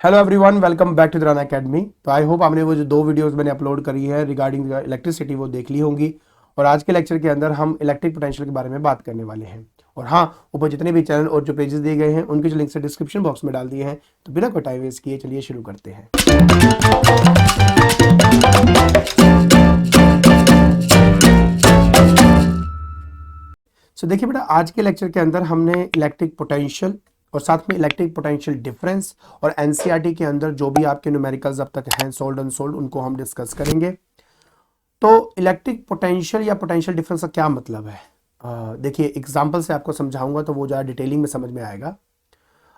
Hello everyone, welcome back to Darana academy. तो I hope आपने वो जो दो वीडियोस मैंने अपलोड करी है रिगार्डिंग इलेक्ट्रिसिटी वो देख ली होंगी। और आज के लेक्चर के अंदर हम इलेक्ट्रिक पोटेंशियल के बारे में बात करने वाले हैं। और हाँ, ऊपर जितने भी चैनल और जो पेजेस दिए गए हैं उनके जो लिंक से डिस्क्रिप्शन बॉक्स में डाल दिए हैं। तो बिना कोई टाइम वेस्ट किए चलिए शुरू करते हैं। देखिए बेटा, आज के लेक्चर के अंदर हमने इलेक्ट्रिक पोटेंशियल और साथ में इलेक्ट्रिक पोटेंशियल डिफरेंस और एनसीईआरटी के अंदर जो भी आपके न्यूमेरिकल्स अब तक हैं सोल्ड अनसोल्ड उनको हम डिस्कस करेंगे। तो इलेक्ट्रिक पोटेंशियल या पोटेंशियल डिफरेंस का क्या मतलब है? देखिए, एग्जांपल से आपको समझाऊंगा तो वो ज़्यादा डिटेलिंग में समझ में आएगा।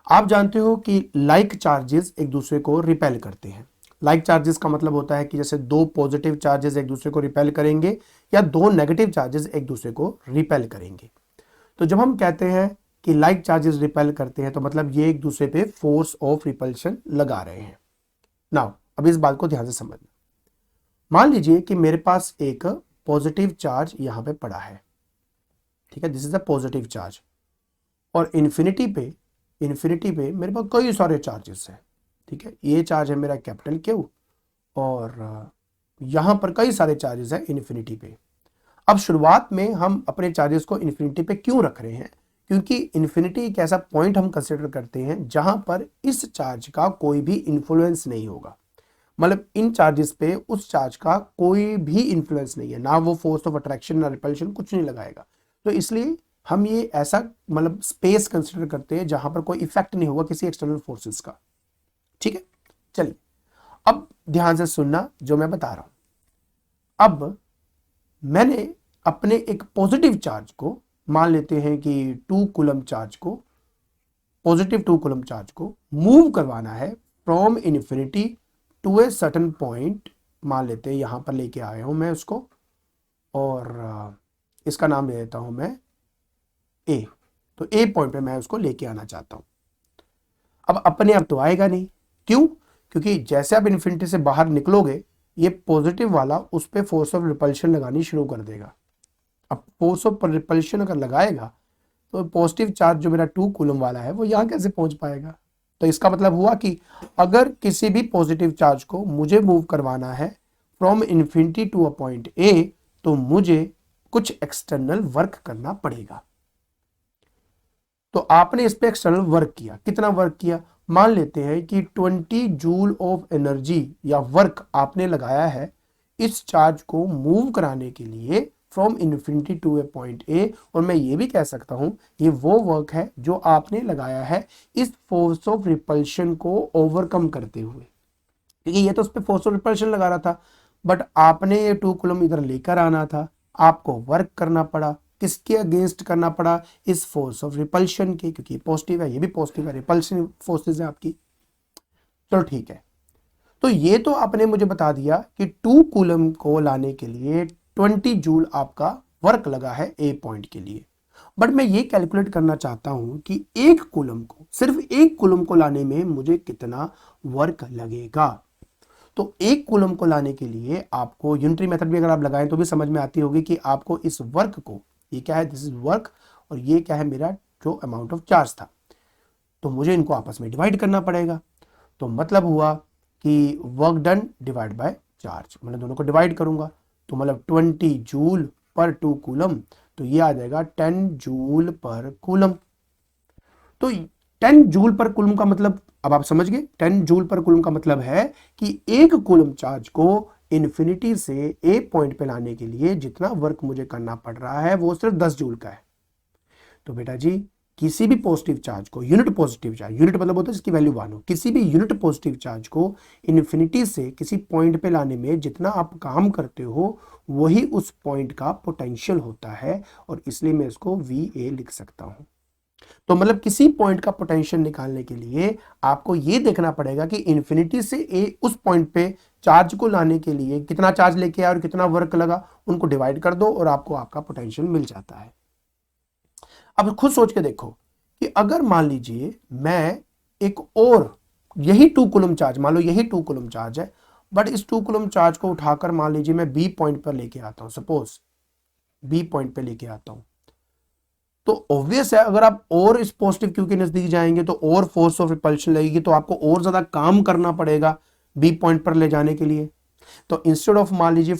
आप जानते हो कि लाइक चार्जेस एक दूसरे को रिपेल करते हैं। लाइक चार्जेस का मतलब होता है कि जैसे दो पॉजिटिव चार्जेस एक दूसरे को रिपेल करेंगे या दो नेगेटिव चार्जेस एक दूसरे को रिपेल करेंगे। तो जब हम कहते हैं कि लाइक चार्जेस रिपेल करते हैं तो मतलब ये एक दूसरे पे फोर्स ऑफ रिपल्शन लगा रहे हैं। नाउ अब इस बात को ध्यान से समझना। मान लीजिए कि मेरे पास एक पॉजिटिव चार्ज यहां पे पड़ा है, ठीक है, this is a positive charge. और इन्फिनिटी पे मेरे पास कई सारे चार्जेस हैं, ठीक है। ये चार्ज है मेरा कैपिटल क्यू और यहां पर कई सारे चार्जेस हैं इन्फिनिटी पे। अब शुरुआत में हम अपने चार्जेस को इन्फिनिटी पे क्यों रख रहे हैं? क्योंकि इन्फिनिटी एक ऐसा पॉइंट हम कंसिडर करते हैं जहां पर इस चार्ज का कोई भी इन्फ्लुएंस नहीं होगा। मतलब इन चार्जेस पे उस चार्ज का कोई भी इन्फ्लुएंस नहीं है, ना वो फोर्स ऑफ अट्रैक्शन ना रिपल्शन कुछ नहीं लगाएगा। तो इसलिए हम ये ऐसा मतलब स्पेस कंसिडर करते हैं जहां पर कोई इफेक्ट नहीं होगा किसी एक्सटर्नल फोर्सेस का, ठीक है। चलिए अब ध्यान से सुनना जो मैं बता रहा हूं। अब मैंने अपने एक पॉजिटिव चार्ज को, मान लेते हैं कि 2 कूलम चार्ज को, पॉजिटिव 2 कूलम चार्ज को मूव करवाना है from infinity to a certain point. मान लेते हैं यहां पर लेके आया हूं मैं उसको और इसका नाम दे देता हूं मैं ए। तो ए पॉइंट पे मैं उसको लेके आना चाहता हूं। अब अपने आप तो आएगा नहीं, क्यों? क्योंकि जैसे आप इन्फिनिटी से बाहर निकलोगे ये पॉजिटिव वाला उस पर फोर्स ऑफ रिपल्शन लगानी शुरू कर देगा। अब फोर्स ऑफ रिपल्शन अगर लगाएगा तो पॉजिटिव चार्ज जो मेरा 2 कूलम वाला है वो यहां कैसे पहुंच पाएगा? तो इसका मतलब हुआ कि अगर किसी भी पॉजिटिव चार्ज को मुझे मूव करवाना है from infinity to a point A तो मुझे कुछ एक्सटर्नल वर्क करना पड़ेगा। तो आपने इस पे एक्सटर्नल वर्क किया। कितना वर्क किया? मान लेते हैं कि 20 जूल ऑफ एनर्जी या वर्क आपने लगाया है इस चार्ज को मूव कराने के लिए from infinity to a point A. और मैं ये भी कह सकता हूं ये वो वर्क है जो आपने लगाया है इस फोर्स ऑफ रिपल्शन को ओवरकम करते हुए, क्योंकि ये तो उस पर फोर्स ऑफ रिपल्शन लगा रहा था बट आपने ये 2 कूलम इधर लेकर आना था। आपको वर्क करना पड़ा। किसके अगेंस्ट करना पड़ा? इस फोर्स ऑफ रिपल्शन के, क्योंकि पॉजिटिव है ये भी पॉजिटिव है, रिपल्शन फोर्सेज है आपकी। चलो ठीक है। तो ये तो आपने मुझे बता दिया कि 2 कूलम को लाने के लिए 20 जूल आपका वर्क लगा है ए पॉइंट के लिए। बट मैं ये कैलकुलेट करना चाहता हूं कि एक कूलम को, सिर्फ एक कूलम को लाने में मुझे कितना वर्क लगेगा। तो एक कूलम को लाने के लिए आपको यूनिटरी मेथड भी अगर आप लगाएं तो भी समझ में आती होगी कि आपको इस वर्क को, ये क्या है, दिस इज वर्क, और ये क्या है, मेरा जो अमाउंट ऑफ चार्ज था, तो मुझे इनको आपस में डिवाइड करना पड़ेगा। तो मतलब हुआ कि work done divide by charge, मतलब दोनों को डिवाइड करूंगा तो मतलब 20 जूल पर 2 कूलम, तो ये आ जाएगा 10 जूल पर कूलम। तो 10 जूल पर कूलम का मतलब अब आप समझ गए। 10 जूल पर कूलम का मतलब है कि एक कूलम चार्ज को इन्फिनिटी से ए पॉइंट पे लाने के लिए जितना वर्क मुझे करना पड़ रहा है वो सिर्फ 10 जूल का है। तो बेटा जी, किसी भी पॉजिटिव चार्ज को, यूनिट पॉजिटिव चार्ज, यूनिट मतलब होता है जिसकी वैल्यू 1 हो, किसी भी यूनिट पॉजिटिव चार्ज को इन्फिनिटी से किसी पॉइंट पे लाने में जितना आप काम करते हो वही उस पॉइंट का पोटेंशियल होता है। और इसलिए मैं इसको VA लिख सकता हूं। तो मतलब किसी पॉइंट का पोटेंशियल निकालने के लिए आपको यह देखना पड़ेगा कि इन्फिनिटी से ए उस पॉइंट पे चार्ज को लाने के लिए कितना चार्ज लेके आया और कितना वर्क लगा, उनको डिवाइड कर दो और आपको आपका पोटेंशियल मिल जाता है। अब खुद सोच के देखो कि अगर मान लीजिए मैं एक और यही 2 कूलम चार्ज, मान लो यही 2 कूलम चार्ज है, बट इस 2 कूलम चार्ज को उठाकर मान लीजिए मैं बी पॉइंट पर लेके आता हूं, सपोज बी पॉइंट पे लेके आता हूं, तो ऑब्वियस है अगर आप और इस पॉजिटिव क्यू के नजदीक जाएंगे तो और फोर्स ऑफ रिपल्शन लगेगी, तो आपको और ज्यादा काम करना पड़ेगा बी पॉइंट पर ले जाने के लिए। तो इंस्टेड ऑफ मान लीजिए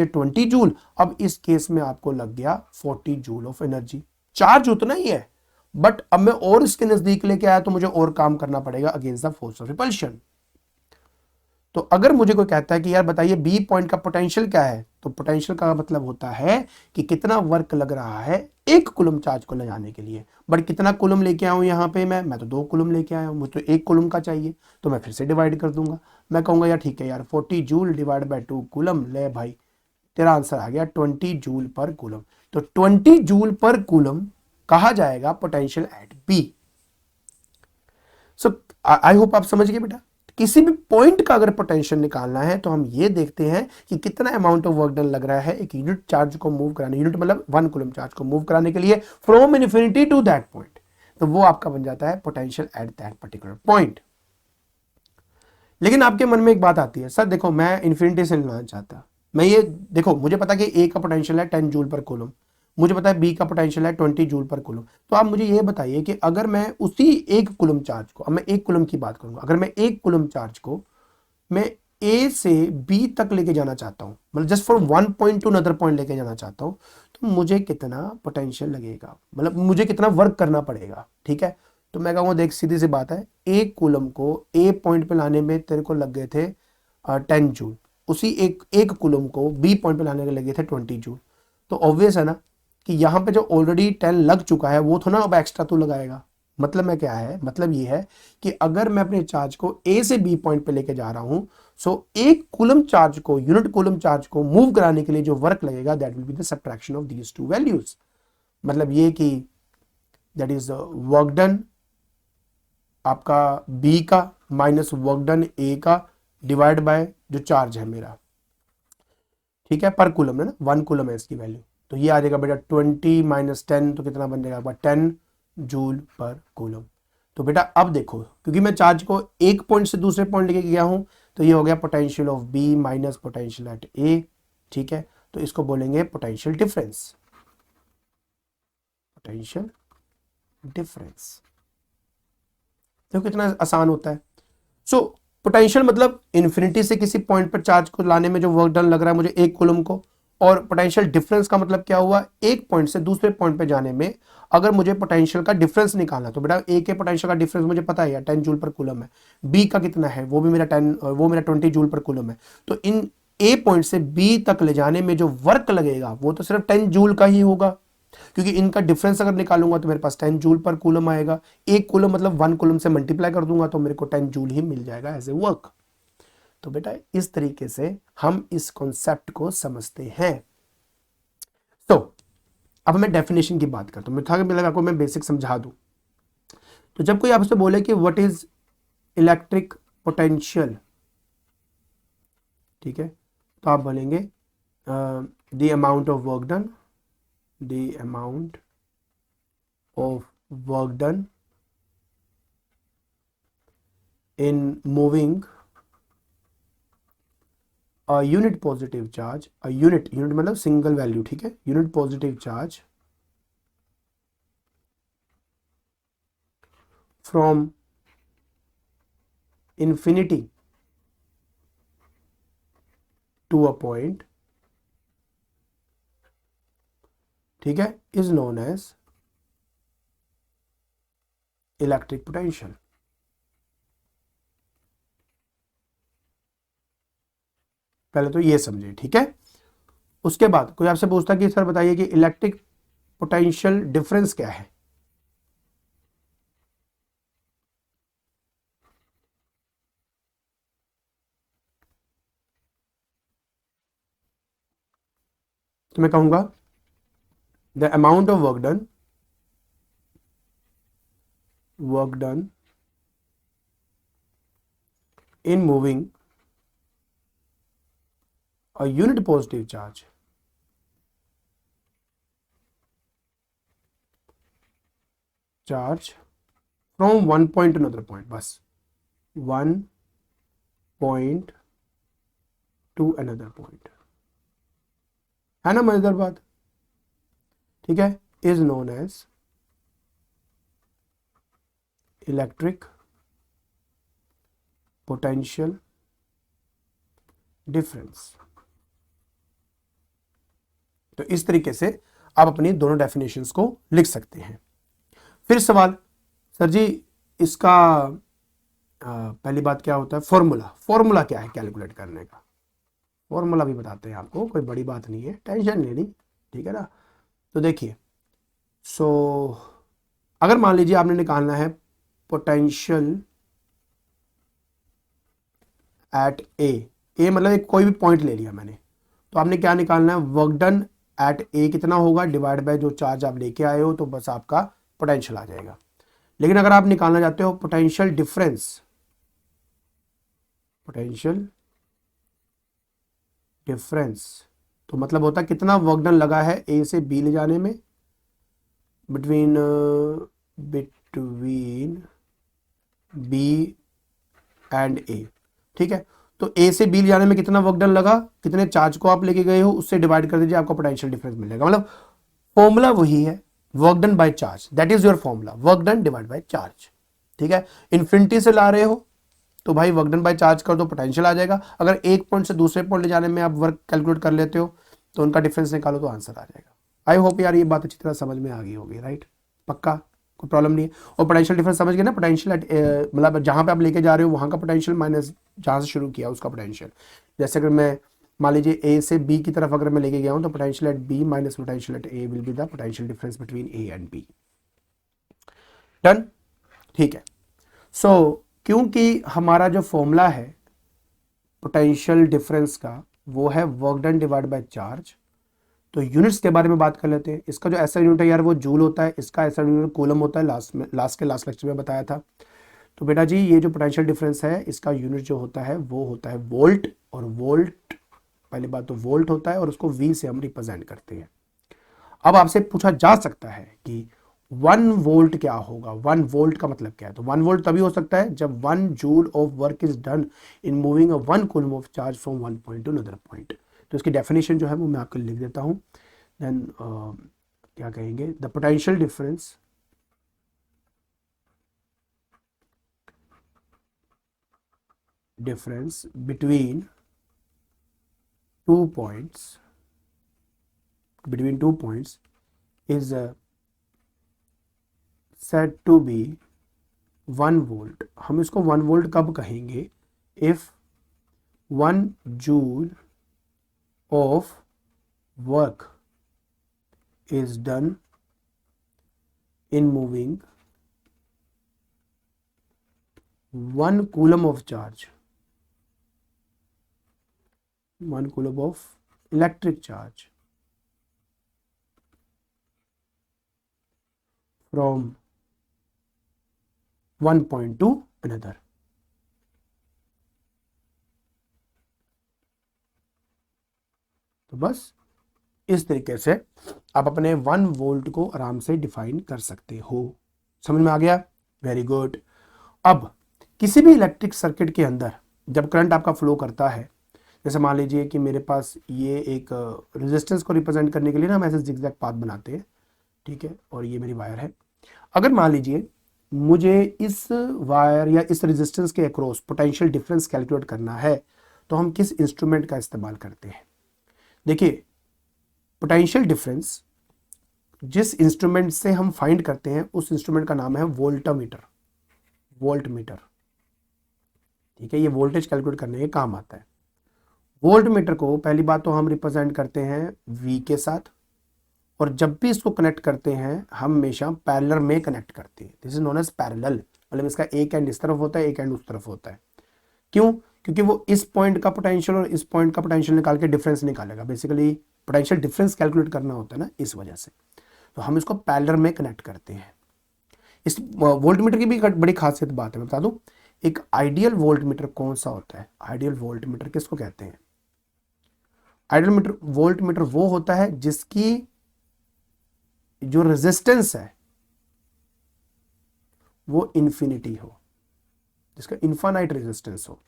20 जूल, अब इस केस में आपको लग गया 40 जूल ऑफ एनर्जी। चार्ज उतना ही है, बट अब मैं और इसके नजदीक लेके आया तो मुझे और काम करना पड़ेगा against the force of repulsion. तो अगर मुझे कोई कहता है कि यार बताइए बी पॉइंट का पोटेंशियल क्या है, तो पोटेंशियल का मतलब होता है कि कितना वर्क लग रहा है एक कुलम चार्ज को ले जाने के लिए। बट कितना कुलम लेके आऊं यहां पे, मैं तो 2 कुलम लेके आया हूं, मुझे तो 1 कुलम का चाहिए, तो मैं फिर से डिवाइड कर दूंगा। मैं कहूंगा यार ठीक है यार 40 जूल डिवाइड बाय 2 कुलम, ले भाई तेरा आंसर आ गया 20 जूल पर कुलम। तो 20 जूल पर कुलम कहा जाएगा potential at B. So I hope आप समझ गए बेटा। किसी भी पॉइंट का अगर पोटेंशियल निकालना है तो हम ये देखते हैं कि कितना अमाउंट ऑफ वर्क डन लग रहा है एक यूनिट चार्ज को मूव कराने, यूनिट मतलब 1 कूलम चार्ज को मूव कराने के लिए from infinity to that point. तो वो आपका बन जाता है potential at that particular point. लेकिन आपके मन में एक बात आती है, सर देखो मैं इन्फिनिटी से लेना चाहता, मैं ये देखो मुझे पता कि ए का पोटेंशियल है 10 जूल पर कूलम, मुझे पता है बी का पोटेंशियल है 20 जूल पर कूलम। तो आप मुझे ये बताइए कि अगर मैं उसी 1 कूलम चार्ज को, अब मैं 1 कूलम की बात करूंगा, अगर मैं 1 कूलम चार्ज को मैं ए से बी तक लेके जाना चाहता हूं, मतलब just from 1 point two another point लेके जाना चाहता हूं, तो मुझे कितना पोटेंशियल लगेगा, मतलब मुझे कितना वर्क करना पड़ेगा। ठीक है, तो मैं कहूँगा देख सीधी सी बात है, एक कूलम को ए पॉइंट पे लाने में तेरे को लग गए थे 10 जूल, उसी एक कूलम को बी पॉइंट पे लाने के लगे थे 20 जूल। तो ऑब्वियस है ना कि यहाँ पे जो ऑलरेडी 10 लग चुका है वो थोड़ा अब एक्स्ट्रा तो लगाएगा। मतलब मैं क्या है, मतलब ये है कि अगर मैं अपने चार्ज को ए से बी पॉइंट पे लेके जा रहा हूं, सो एक कूलम चार्ज को, यूनिट कूलम चार्ज को मूव कराने के लिए जो वर्क लगेगा that will be the subtraction of these two values. मतलब ये कि दैट इज वर्क डन आपका बी का माइनस वर्क डन ए का डिवाइड बाय जो चार्ज है मेरा, ठीक है, पर कूलम है ना, 1 कूलम है इसकी वैल्यू। तो ये आ जाएगा बेटा 20 माइनस 10, तो कितना बन जाएगा 10 जूल पर कूलम। तो बेटा अब देखो, क्योंकि मैं चार्ज को एक पॉइंट से दूसरे पॉइंट लेके गया हूं, तो ये हो गया potential of B minus potential at A. ठीक है, तो इसको बोलेंगे पोटेंशियल डिफरेंस, पोटेंशियल डिफरेंस। देखो कितना आसान होता है। सो पोटेंशियल मतलब इन्फिनिटी से किसी पॉइंट पर चार्ज को लाने में जो वर्क डन लग रहा है मुझे एक कूलम को, और पोटेंशियल डिफरेंस का मतलब क्या हुआ, एक पॉइंट से दूसरे पॉइंट पे जाने में अगर मुझे पोटेंशियल का डिफरेंस निकालना, तो बेटा ए के पोटेंशियल का डिफरेंस मुझे पता है 10 जूल पर कूलम है, बी का कितना है वो भी मेरा 20 जूल पर कूलम है। तो इन ए पॉइंट से बी तक ले जाने में जो वर्क लगेगा वो तो सिर्फ 10 जूल का ही होगा, क्योंकि इनका डिफरेंस अगर निकालूंगा तो मेरे पास 10 जूल पर कूलम आएगा। एक कूलम मतलब 1 कूलम से मल्टीप्लाई कर दूंगा तो मेरे को 10 जूल ही मिल जाएगा एज ए वर्क। तो बेटा इस तरीके से हम इस कॉन्सेप्ट को समझते हैं। तो अब मैं डेफिनेशन की बात करता हूं, मैं था कि मतलब आपको मैं बेसिक समझा दूं। तो जब कोई आपसे बोले कि व्हाट इज इलेक्ट्रिक पोटेंशियल, ठीक है, तो आप बोलेंगे the amount of work done, the amount of work done in moving a unit positive charge, a unit मतलब सिंगल वैल्यू, ठीक है, unit positive charge from infinity to a point, ठीक है, is known as electric potential. पहले तो ये समझे, ठीक है। उसके बाद कोई आपसे पूछता कि सर बताइए कि इलेक्ट्रिक पोटेंशियल डिफरेंस क्या है, तो मैं कहूंगा the amount of work done in moving a unit positive charge from one point to another point, बस 1 point to another point, है ना मजेदार बात, ठीक है। Is known as electric potential difference. तो इस तरीके से आप अपनी दोनों डेफिनेशंस को लिख सकते हैं। फिर सवाल, सर जी इसका पहली बात क्या होता है, फॉर्मूला क्या है कैलकुलेट करने का, फॉर्मूला भी बताते हैं आपको, कोई बड़ी बात नहीं है, टेंशन लेनी, ठीक है ना। तो देखिए, सो अगर मान लीजिए आपने निकालना है पोटेंशियल एट ए मतलब एक कोई भी पॉइंट ले लिया मैंने, तो आपने क्या निकालना है, वर्क डन एट ए कितना होगा डिवाइड बाय जो चार्ज आप लेके आए हो, तो बस आपका पोटेंशियल आ जाएगा। लेकिन अगर आप निकालना चाहते हो पोटेंशियल डिफरेंस, तो मतलब होता है कितना वर्क डन लगा है ए से बी ले जाने में, बिटवीन बी एंड ए, ठीक है। तो ए से बी ले जाने में कितना वर्क डन लगा, कितने चार्ज को आप लेके गए हो, उससे डिवाइड कर दीजिए, आपको पोटेंशियल डिफरेंस मिलेगा। मतलब फॉर्मूला वही है, work done by charge, that is your formula, work done divide by charge, ठीक है। इन्फिनिटी से ला रहे हो तो भाई वर्क डन बाय चार्ज कर दो, पोटेंशियल आ जाएगा। अगर एक पॉइंट से दूसरे पॉइंट ले जाने में आप वर्क कैलकुलेट कर लेते हो तो उनका डिफरेंस निकालो तो आंसर आ जाएगा। आई होप यार ये बात अच्छी तरह समझ में आ गई होगी, राइट, पक्का, कोई प्रॉब्लम नहीं है। और पोटेंशियल डिफरेंस समझ गए ना, पोटेंशियल मतलब जहां पे आप लेके जा रहे हो वहां का पोटेंशियल माइनस जहां से शुरू किया उसका पोटेंशियल। जैसे अगर मैं मान लीजिए ए से बी की तरफ अगर मैं लेके गया हूं तो potential at B minus potential at A will be the potential difference between A and B. Done, ठीक है। सो क्योंकि हमारा जो फॉर्मूला है पोटेंशियल डिफरेंस का वो है work done divide by charge, तो यूनिट्स के बारे में बात कर लेते हैं। इसका जो ऐसा यूनिट है यार वो जूल होता है, इसका ऐसा यूनिट कूलम होता है, लास्ट लेक्चर में बताया था। तो बेटा जी ये जो पोटेंशियल डिफरेंस है इसका यूनिट जो होता है वो होता है वोल्ट, और वोल्ट पहली बात तो वोल्ट होता है और उसको वी से हम रिप्रेजेंट करते हैं। अब आपसे पूछा जा सकता है कि 1 वोल्ट क्या होगा, 1 वोल्ट का मतलब क्या है, तो 1 वोल्ट तभी हो सकता है जब 1 joule of work is done in moving a 1 coulomb of charge from 1 point two another point. तो इसकी डेफिनेशन जो है वो मैं आपको लिख देता हूं। देन क्या कहेंगे, the potential difference between two points is said to be 1 volt. हम इसको 1 वोल्ट कब कहेंगे, if 1 joule of work is done in moving 1 coulomb of charge, 1 coulomb of electric charge from one point to another। तो बस इस तरीके से आप अपने 1 वोल्ट को आराम से डिफाइन कर सकते हो। समझ में आ गया, वेरी गुड। अब किसी भी इलेक्ट्रिक सर्किट के अंदर जब करंट आपका फ्लो करता है, जैसे मान लीजिए कि मेरे पास ये एक रेजिस्टेंस को रिप्रेजेंट करने के लिए ना हम ऐसे जिगजैग पाथ बनाते हैं, ठीक है, और ये मेरी वायर है। अगर मान लीजिए मुझे इस वायर या इस रेजिस्टेंस के अक्रॉस पोटेंशियल डिफरेंस कैलकुलेट करना है तो हम किस इंस्ट्रूमेंट का इस्तेमाल करते हैं। देखिए पोटेंशियल डिफरेंस जिस इंस्ट्रूमेंट से हम फाइंड करते हैं उस इंस्ट्रूमेंट का नाम है वोल्टमीटर, ठीक है, ये वोल्टेज कैलकुलेट करने के काम आता है। वोल्टमीटर को पहली बात तो हम रिप्रेजेंट करते हैं V के साथ, और जब भी इसको कनेक्ट करते हैं हम हमेशा पैरेलल में कनेक्ट करते हैं, this is known as parallel, मतलब इसका एक एंड इस तरफ होता है, एक एंड उस तरफ होता है। क्यों, क्योंकि वो इस पॉइंट का पोटेंशियल और इस पॉइंट का पोटेंशियल निकाल के डिफरेंस निकालेगा, बेसिकली पोटेंशियल डिफरेंस कैलकुलेट करना होता है ना, इस वजह से तो हम इसको पैरेलल में कनेक्ट करते हैं। इस वोल्टमीटर की भी बड़ी खासियत बात है, मैं बता दूं, एक आइडियल वोल्टमीटर कौन सा होता है, आइडियल वोल्टमीटर किसको कहते हैं, आइडियल वोल्टमीटर वो होता है जिसकी जो रेजिस्टेंस है वो इन्फिनिटी हो, जिसका इन्फानाइट रेजिस्टेंस हो,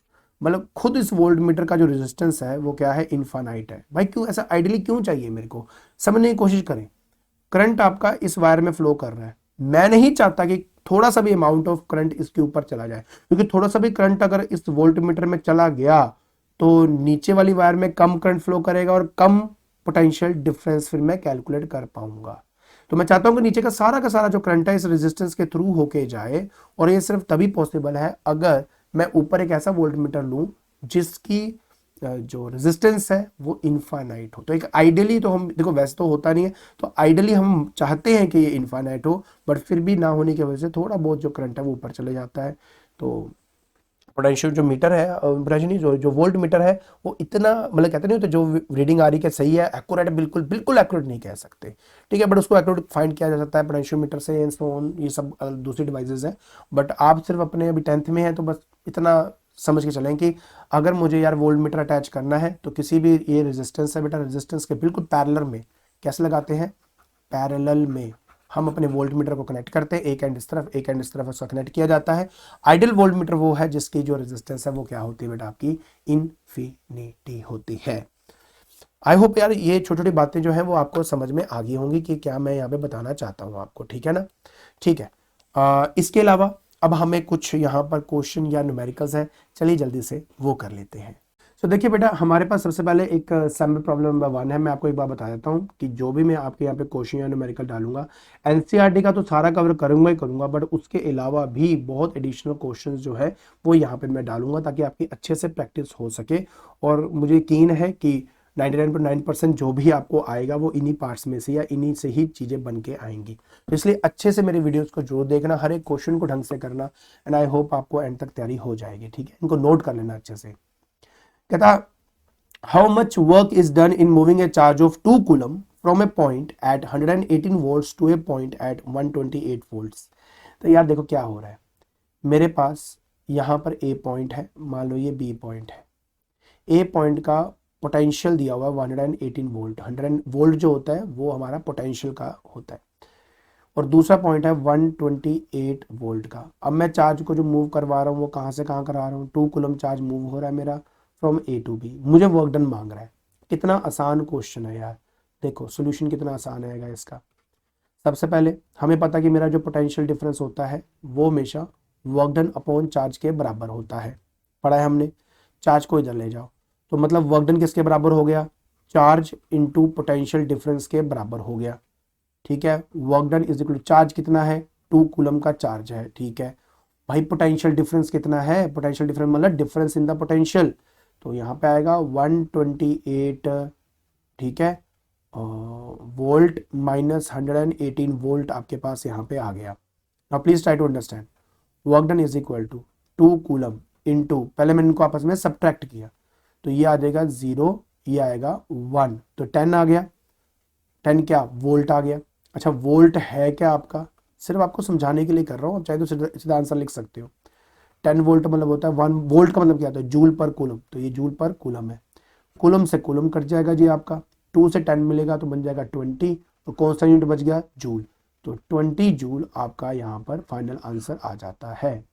मतलब खुद इस वोल्टमीटर का जो रेजिस्टेंस है वो क्या है, इन्फानाइट है। भाई क्यों ऐसा आइडियली क्यों चाहिए, मेरे को समझने की कोशिश करें। करंट आपका इस वायर में फ्लो कर रहा है, मैं नहीं चाहता कि थोड़ा सा भी अमाउंट ऑफ करंट इसके ऊपर चला जाए, क्योंकि थोड़ा सा भी करंट अगर इस वोल्टमीटर में चला गया तो नीचे वाली वायर में कम करंट फ्लो करेगा और कम पोटेंशियल डिफरेंस फिर मैं कैलकुलेट कर पाऊंगा। तो मैं चाहता हूं कि नीचे का सारा जो करंट है इस रेजिस्टेंस के थ्रू होके जाए, और ये सिर्फ तभी पॉसिबल है अगर मैं ऊपर एक ऐसा वोल्टमीटर लूं जिसकी जो रेजिस्टेंस है वो इनफाइनाइट हो। तो एक आइडियली तो हम देखो, वैसे तो होता नहीं है, तो आइडियली हम चाहते हैं कि ये इनफाइनाइट हो, बट फिर भी ना होने की वजह से थोड़ा बहुत जो करंट है वो ऊपर चले जाता है। तो पोटेंशियल जो मीटर है, नहीं, जो वोल्ट मीटर है वो इतना, मतलब कहते नहीं होते, जो रीडिंग आ रही है सही है, एक्यूरेट, बिल्कुल बिल्कुल एक्यूरेट नहीं कह सकते, ठीक है, बट उसको एक्यूरेट फाइंड किया जा सकता है पोटेंशियल मीटर से एंड सो ऑन, ये सब दूसरी डिवाइसेस है। बट आप सिर्फ अपने अभी 10th में है तो बस इतना समझ के चलें कि अगर मुझे यार वोल्ट मीटर अटैच करना है तो किसी भी, ये रेजिस्टेंस है बेटा, रेजिस्टेंस के बिल्कुल पैरेलल में कैसे लगाते हैं, पैरेलल में हम अपने वोल्ट मीटर को कनेक्ट करते हैं, एक एंड इस तरफ एक एंड इस तरफ उसका कनेक्ट किया जाता है। आइडियल वोल्ट मीटर वो है जिसकी जो रेजिस्टेंस है वो क्या होती है बेटा, आपकी इनफिनिटी होती है। आई होप यार ये छोटी छोटी बातें जो है वो आपको समझ में आ गई होंगी कि क्या मैं यहाँ पे बताना चाहता हूँ आपको, ठीक है ना, ठीक है। इसके अलावा अब हमें कुछ यहाँ पर क्वेश्चन या न्यूमेरिकल्स हैं, चलिए जल्दी से वो कर लेते हैं। तो देखिए बेटा, हमारे पास सबसे पहले एक सम प्रॉब्लम नंबर 1 है। मैं आपको एक बात बता देता हूँ कि जो भी मैं आपके यहाँ पे क्वेश्चन या न्यूमेरिकल डालूंगा, एनसीईआरटी का तो सारा कवर करूंगा ही करूंगा, बट उसके अलावा भी बहुत एडिशनल क्वेश्चंस जो है वो यहाँ पे मैं डालूंगा ताकि आपकी अच्छे से प्रैक्टिस हो सके। और मुझे यकीन है कि 99.9% जो भी आपको आएगा वो इन्हीं पार्ट्स में से या इन्हीं से ही चीज़ें बन के आएंगी। तो इसलिए अच्छे से मेरे वीडियोस को जरूर देखना, हर एक क्वेश्चन को ढंग से करना, एंड आई होप आपको एंड तक तैयारी हो जाएगी, ठीक है। इनको नोट कर लेना अच्छे से। कहता, how much work is done in moving a charge of 2 coulomb from a point at 118 volts to a point at 128 volts। तो यार देखो क्या हो रहा है, मेरे पास यहाँ पर A पॉइंट है, मान लो ये B पॉइंट है। A पॉइंट का पोटेंशियल दिया हुआ है 118 वोल्ट, 100 वोल्ट जो होता है वो हमारा पोटेंशियल का होता है, और दूसरा पॉइंट है 128 वोल्ट का। अब मैं चार्ज को जो मूव करवा रहा हूँ वो कहाँ से कहाँ करा रहा हूँ, 2 कूलम चार्ज मूव हो रहा है मेरा फ्रॉम A टू B। मुझे वर्क डन मांग रहा है। कितना आसान क्वेश्चन है यार, देखो सोल्यूशन कितना आसान आएगा इसका। सबसे पहले हमें पता कि मेरा जो पोटेंशियल डिफरेंस होता है वो हमेशा वर्क डन अपॉन चार्ज के बराबर होता है, पढ़ा है हमने। चार्ज को इधर ले जाओ तो मतलब वर्क डन किसके बराबर हो गया, चार्ज इंटू पोटेंशियल डिफरेंस के बराबर हो गया, ठीक है। Work done is equal to charge कितना है, 2 कूलम का चार्ज है, ठीक है भाई। पोटेंशियल डिफरेंस कितना है, पोटेंशियल डिफरेंस मतलब डिफरेंस इन द पोटेंशियल, तो यहाँ पे आएगा 128, ठीक है, वोल्ट माइनस 118 वोल्ट आपके पास यहाँ पे आ गया। Now please try to understand, work done is equal to 2 coulomb into, पहले मैंने इनको आपस में सब्ट्रैक्ट किया तो ये आ जाएगा 0, ये आएगा 1, तो 10 आ गया, 10 क्या वोल्ट आ गया। अच्छा वोल्ट है क्या आपका, सिर्फ आपको समझाने के लिए कर रहा हूँ, चाहे तो सीधा आंसर लिख सकते हो। 10 वोल्ट मतलब होता है 1 वोल्ट का मतलब क्या होता है, जूल पर कूलम, तो ये जूल पर कूलम है। कूलम से कूलम कट जाएगा जी आपका, 2 से 10 मिलेगा तो बन जाएगा 20, तो कौन सा यूनिट बच गया, जूल, तो 20 जूल आपका यहाँ पर फाइनल आंसर आ जाता है।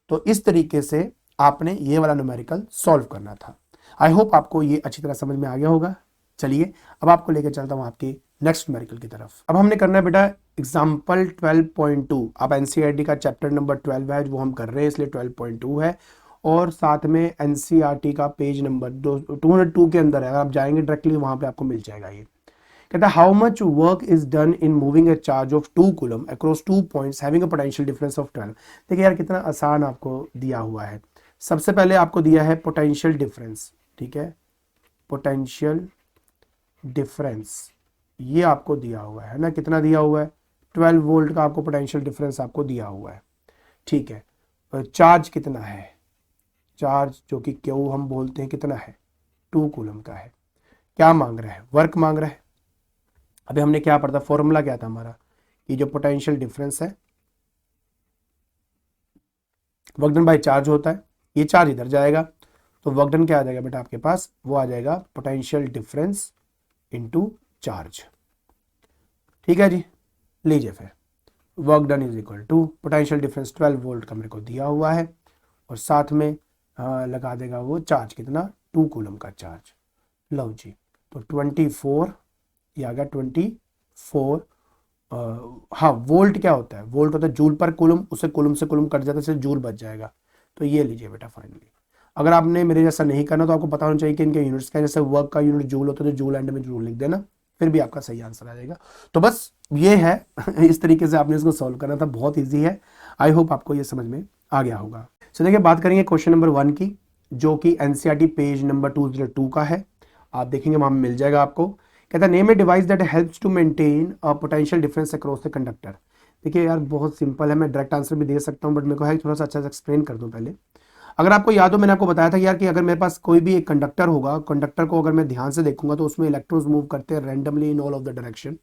तो इस तरीके से आपने ये वाला न्यूमेरिकल सॉल्व करना था। आई होप आपको ये अच्छी तरह समझ में आ गया होगा। चलिए अब आपको लेकर चलता हूँ आपके नेक्स्ट न्यूमेरिकल की तरफ। अब हमने करना है बेटा एग्जाम्पल 12.2। अब एनसीईआरटी का चैप्टर नंबर 12 है वो हम कर रहे हैं, इसलिए 12.2 है, और साथ में एनसीईआरटी का पेज नंबर 202 के अंदर है। अगर आप जाएंगे डायरेक्टली वहां पे आपको मिल जाएगा। ये कहता है how much work is done in moving A charge of 2 coulomb across 2 points having a potential difference of 12। देखिए यार कितना आसान आपको दिया हुआ है। सबसे पहले आपको दिया है पोटेंशियल डिफरेंस, ठीक है, पोटेंशियल डिफरेंस ये आपको दिया हुआ है ना, कितना दिया हुआ है, 12 वोल्ट का आपको पोटेंशियल डिफरेंस आपको दिया हुआ है, ठीक है। चार्ज कितना है, चार्ज जो कि क्यू हम बोलते हैं कितना है, 2 कूलम का है। क्या मांग रहा है, वर्क मांग रहा है। अभी हमने क्या पढ़ा था, फॉर्मूला क्या था हमारा, कि जो पोटेंशियल डिफरेंस है वर्क डन बाय चार्ज होता है, ये चार्ज इधर जाएगा तो वर्क डन क्या आ जाएगा बेटा आपके पास, वो आ जाएगा पोटेंशियल डिफरेंस इनटू चार्ज, ठीक है जी। लीजिए फिर work done is equal to potential difference 12 volt का मेरे को दिया हुआ है, और साथ में लगा देगा वो चार्ज कितना, 2 कूलम का चार्ज। लो जी, तो 24 ये आ गया 24 हाँ, वोल्ट क्या होता है, वोल्ट होता है जूल पर कूलम, उससे कूलम से कूलम कट जाता है, इससे जूल बच जाएगा। तो ये लीजिए बेटा फाइनली। अगर आपने मेरे जैसा नहीं करना तो आपको पता होना चाहिए कि इनके यूनिट्स क्या है। जैसे वर्क का यूनिट जूल होता है तो जूल एंड में जूल लिख देना, फिर भी आपका सही आंसर आ जाएगा। तो बस ये है इस तरीके से आपने इसको सॉल्व करना था, बहुत ईजी है। आई होप आपको ये समझ में आ गया होगा। तो देखिए बात करेंगे क्वेश्चन नंबर 1 की, जो कि एनसीईआरटी पेज नंबर 202 का है। आप देखेंगे वहां मिल जाएगा आपको। कहता है name a device that helps to maintain a potential difference across the conductor. देखिए यार बहुत सिंपल है, मैं डायरेक्ट आंसर भी दे सकता हूं, बट मेरे को है थोड़ा सा अच्छा से एक्सप्लेन कर दूं पहले। अगर आपको याद हो, मैंने आपको बताया था यार कि अगर मेरे पास कोई भी एक कंडक्टर होगा, कंडक्टर को अगर मैं ध्यान से देखूंगा तो उसमें इलेक्ट्रॉन्स मूव करते हैं randomly in all of the direction,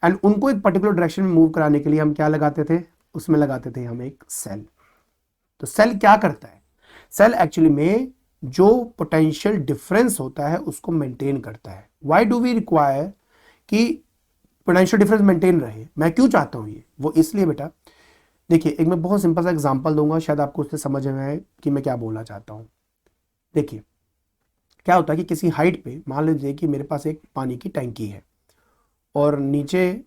and उनको एक पर्टिकुलर डायरेक्शन में मूव कराने के लिए हम क्या लगाते थे, उसमें लगाते थे हम एक सेल। तो सेल क्या करता है, सेल एक्चुअली में जो पोटेंशियल डिफरेंस होता है उसको मेंटेन करता है। व्हाई डू वी रिक्वायर कि पोटेंशियल डिफरेंस मेंटेन रहे, मैं क्यों चाहता हूं ये, वो इसलिए बेटा देखिए एक मैं बहुत सिंपल सा एग्जांपल दूंगा, शायद आपको उससे समझ में आए कि मैं क्या बोलना चाहता हूं। देखिए क्या होता है कि किसी हाइट पे मान लीजिए कि मेरे पास एक पानी की टैंकी है, और नीचे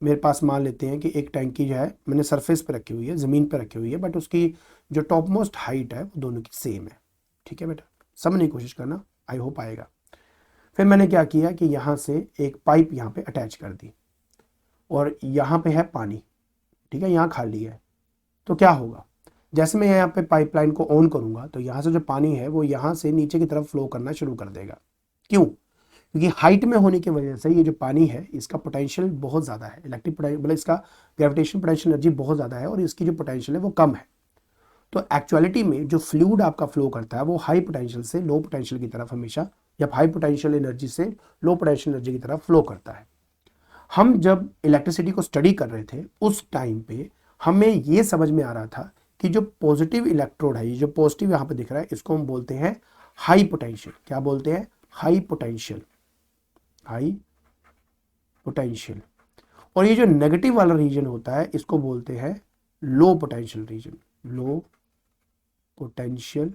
मेरे पास मान लेते हैं कि एक टैंकी जो है मैंने सरफेस पे रखी हुई है, ज़मीन पे रखी हुई है, बट उसकी जो टॉप मोस्ट हाइट है वो दोनों की सेम है। ठीक है बेटा, समझने की कोशिश करना, आई होप आएगा। फिर मैंने क्या किया कि यहाँ से एक पाइप यहाँ पे अटैच कर दी, और यहाँ पे है पानी, ठीक है, यहाँ खाली है। तो क्या होगा, जैसे मैं यहाँ पे पाइपलाइन को ऑन करूँगा तो यहाँ से जो पानी है वो यहाँ से नीचे की तरफ फ्लो करना शुरू कर देगा। क्यों, क्योंकि हाइट में होने की वजह से ये जो पानी है इसका पोटेंशियल बहुत ज़्यादा है, इलेक्ट्रिक पोटेंशियल मतलब इसका ग्रेविटेशन पोटेंशियल एनर्जी बहुत ज़्यादा है, और इसकी जो पोटेंशियल है वो कम है। तो एक्चुअलिटी में जो फ्लूइड आपका फ्लो करता है वो हाई पोटेंशियल से लो पोटेंशियल की तरफ हमेशा, या हाई पोटेंशियल एनर्जी से लो पोटेंशियल एनर्जी की तरफ फ्लो करता है। हम जब इलेक्ट्रिसिटी को स्टडी कर रहे थे उस टाइम पे हमें ये समझ में आ रहा था कि जो पॉजिटिव इलेक्ट्रोड है, ये जो पॉजिटिव यहाँ पे दिख रहा है, इसको हम बोलते हैं हाई पोटेंशियल। क्या बोलते हैं, हाई पोटेंशियल, हाई पोटेंशियल। और ये जो नेगेटिव वाला रीजन होता है इसको बोलते हैं low potential region, low potential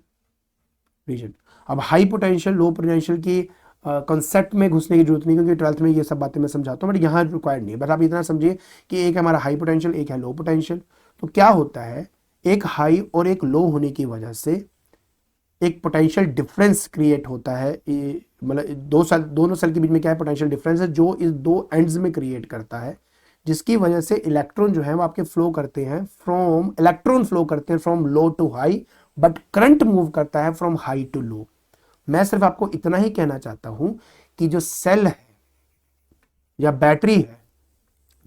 region. अब हाई पोटेंशियल लो पोटेंशियल की कॉन्सेप्ट में घुसने की जरूरत नहीं, क्योंकि 12th में ये सब बातें मैं समझाता हूँ, बट यहाँ रिक्वायर्ड नहीं है। बस आप इतना समझिए कि एक है हमारा हाई पोटेंशियल, एक है लो पोटेंशियल। तो क्या होता है, एक हाई और एक लो होने की वजह से एक पोटेंशियल डिफरेंस क्रिएट होता है। मतलब दोनों सेल के बीच में क्या है, पोटेंशियल डिफरेंस है जो इस दो एंड्स में क्रिएट करता है, जिसकी वजह से इलेक्ट्रॉन जो है वो आपके फ्लो करते हैं फ्रॉम, इलेक्ट्रॉन फ्लो करते हैं from low to high, but current move करता है फ्रॉम हाई टू लो। मैं सिर्फ आपको इतना ही कहना चाहता हूं कि जो सेल है या बैटरी है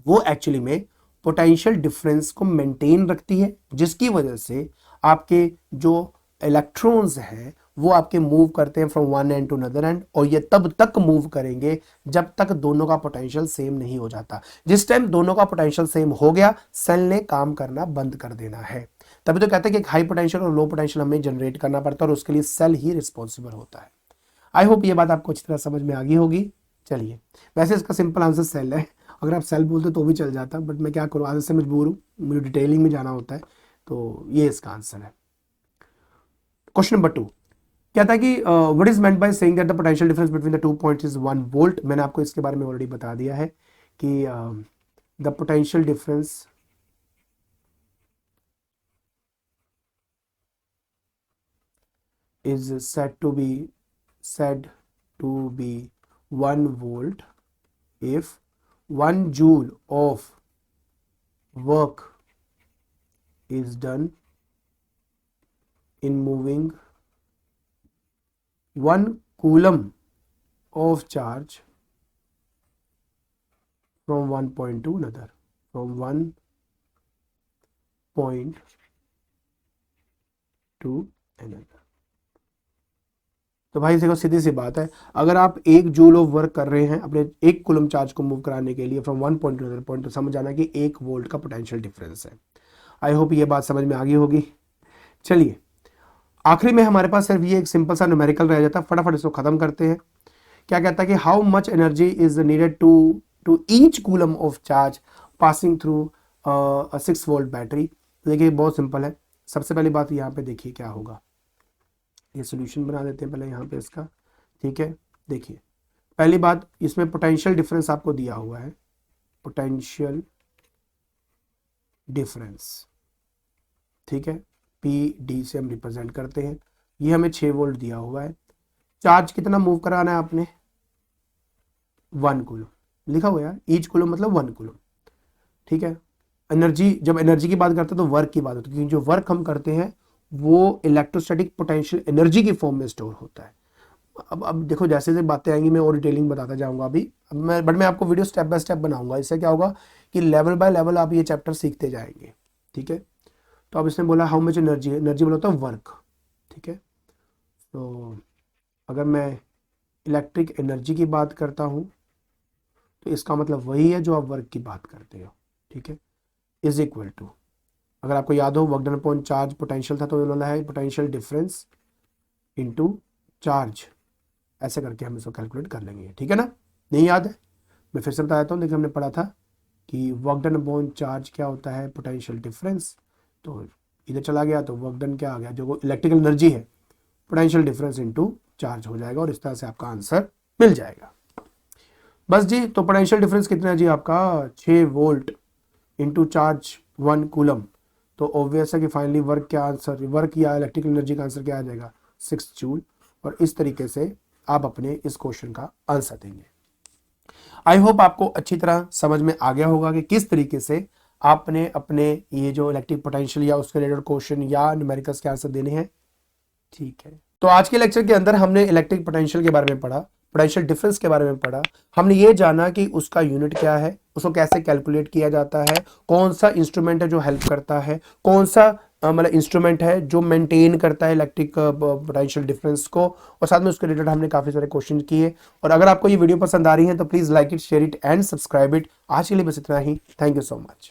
वो एक्चुअली में पोटेंशियल डिफरेंस को मेंटेन रखती है, जिसकी वजह से आपके जो इलेक्ट्रॉन्स हैं वो आपके मूव करते हैं from one end to another end, और ये तब तक मूव करेंगे जब तक दोनों का पोटेंशियल सेम नहीं हो जाता। जिस टाइम दोनों का पोटेंशियल सेम हो गया, सेल ने काम करना बंद कर देना है। तभी तो कहते हैं कि एक हाई पोटेंशियल और लो पोटेंशियल हमें जनरेट करना पड़ता है, और उसके लिए सेल ही रिस्पॉन्सिबल होता है। आई होप ये बात आपको अच्छी तरह समझ में आ गई होगी। चलिए, वैसे इसका सिंपल आंसर सेल है, अगर आप सेल बोलते तो भी चल जाता, बट मैं क्या करूँ, आदत से मजबूर हूँ, मुझे डिटेलिंग में जाना होता है, तो ये इसका आंसर है। क्वेश्चन नंबर 2 कहता है कि what is meant by saying that the potential difference between the 2 points is 1 volt. मैंने आपको इसके बारे में ऑलरेडी बता दिया है कि the potential difference is said to be 1 volt if 1 joule of work is done in moving 1 coulomb of charge from one point to another, from one point to another। तो भाई देखो सीधी सी बात है, अगर आप 1 जूल ऑफ वर्क कर रहे हैं अपने 1 कूलम चार्ज को मूव कराने के लिए from one point two other point, तो समझ जाना कि 1 वोल्ट का पोटेंशियल डिफरेंस है। आई होप ये बात समझ में आ गई होगी। चलिए आखिरी में हमारे पास सिर्फ ये एक सिंपल सा न्यूमेरिकल रह जाता है, फटाफट इसको खत्म करते हैं। क्या कहता है कि how much energy is needed to each coulomb of charge passing through 6 volt battery. देखिए बहुत सिंपल है, सबसे पहली बात यहाँ पे देखिए क्या होगा, ये सोल्यूशन बना देते हैं पहले यहाँ पे इसका। ठीक है, देखिए पहली बात, इसमें पोटेंशियल डिफरेंस आपको दिया हुआ है, पोटेंशियल डिफरेंस, ठीक है, पी डी से हम रिप्रेजेंट करते हैं। ये हमें 6 वोल्ट दिया हुआ है। चार्ज कितना मूव कराना है आपने, 1 कूलम लिखा हुआ है, ईच कूलम मतलब 1 कूलम, ठीक है। एनर्जी, जब एनर्जी की बात करते हैं तो वर्क की बात होती है, क्योंकि जो वर्क हम करते हैं वो इलेक्ट्रोस्टैटिक पोटेंशियल एनर्जी की फॉर्म में स्टोर होता है। अब देखो जैसे जैसे बातें आएंगी मैं और डिटेलिंग बताता जाऊंगा अभी, बट मैं आपको वीडियो स्टेप बाय स्टेप बनाऊंगा। इससे क्या होगा कि लेवल बाय लेवल आप ये चैप्टर सीखते जाएंगे, ठीक है। तो अब इसने बोला हाउ मच एनर्जी है, एनर्जी बोला होता है वर्क, ठीक है। तो अगर मैं इलेक्ट्रिक एनर्जी की बात करता हूँ तो इसका मतलब वही है जो आप वर्क की बात करते हो, ठीक है, इज इक्वल टू, अगर आपको याद हो work done upon charge potential था तो ये बोला है पोटेंशियल डिफरेंस इनटू चार्ज, ऐसे करके हम इसको कैलकुलेट कर लेंगे, ठीक है ना। नहीं याद है, मैं फिर से बता देता हूँ। देखिए हमने पढ़ा था कि वर्क डन अपॉन चार्ज क्या होता है, पोटेंशियल डिफरेंस, तो इधर चला गया तो वर्क डन क्या आ गया, जो इलेक्ट्रिकल एनर्जी है पोटेंशियल डिफरेंस इनटू चार्ज हो जाएगा, और इस तरह से आपका आंसर मिल जाएगा। बस जी, तो पोटेंशियल डिफरेंस कितना है जी आपका 6 वोल्ट इनटू चार्ज 1 कूलम, तो ऑब्वियस है कि फाइनली वर्क क्या आंसर, वर्क या इलेक्ट्रिकल एनर्जी का आंसर क्या आ जाएगा 6 जूल। और इस तरीके से आप अपने इस क्वेश्चन का आंसर देंगे। आई होप आपको अच्छी तरह समझ में आ गया होगा कि किस तरीके से आपने अपने ये जो इलेक्ट्रिक पोटेंशियल या उसके रिलेटेड क्वेश्चन या न्यूमेरिकल्स के आंसर देने हैं, ठीक है। तो आज के लेक्चर के अंदर हमने इलेक्ट्रिक पोटेंशियल के बारे में पढ़ा, पोटेंशियल डिफरेंस के बारे में पढ़ा, हमने ये जाना कि उसका यूनिट क्या है, उसको कैसे कैलकुलेट किया जाता है, कौन सा इंस्ट्रूमेंट है जो हेल्प करता है, कौन सा मतलब इंस्ट्रूमेंट है जो मेंटेन करता है इलेक्ट्रिक पोटेंशियल डिफरेंस को, और साथ में उसके रिलेटेड हमने काफी सारे क्वेश्चन किए। और अगर आपको ये वीडियो पसंद आ रही है तो please like it, share it and subscribe it. आज के लिए बस इतना ही, थैंक यू सो मच।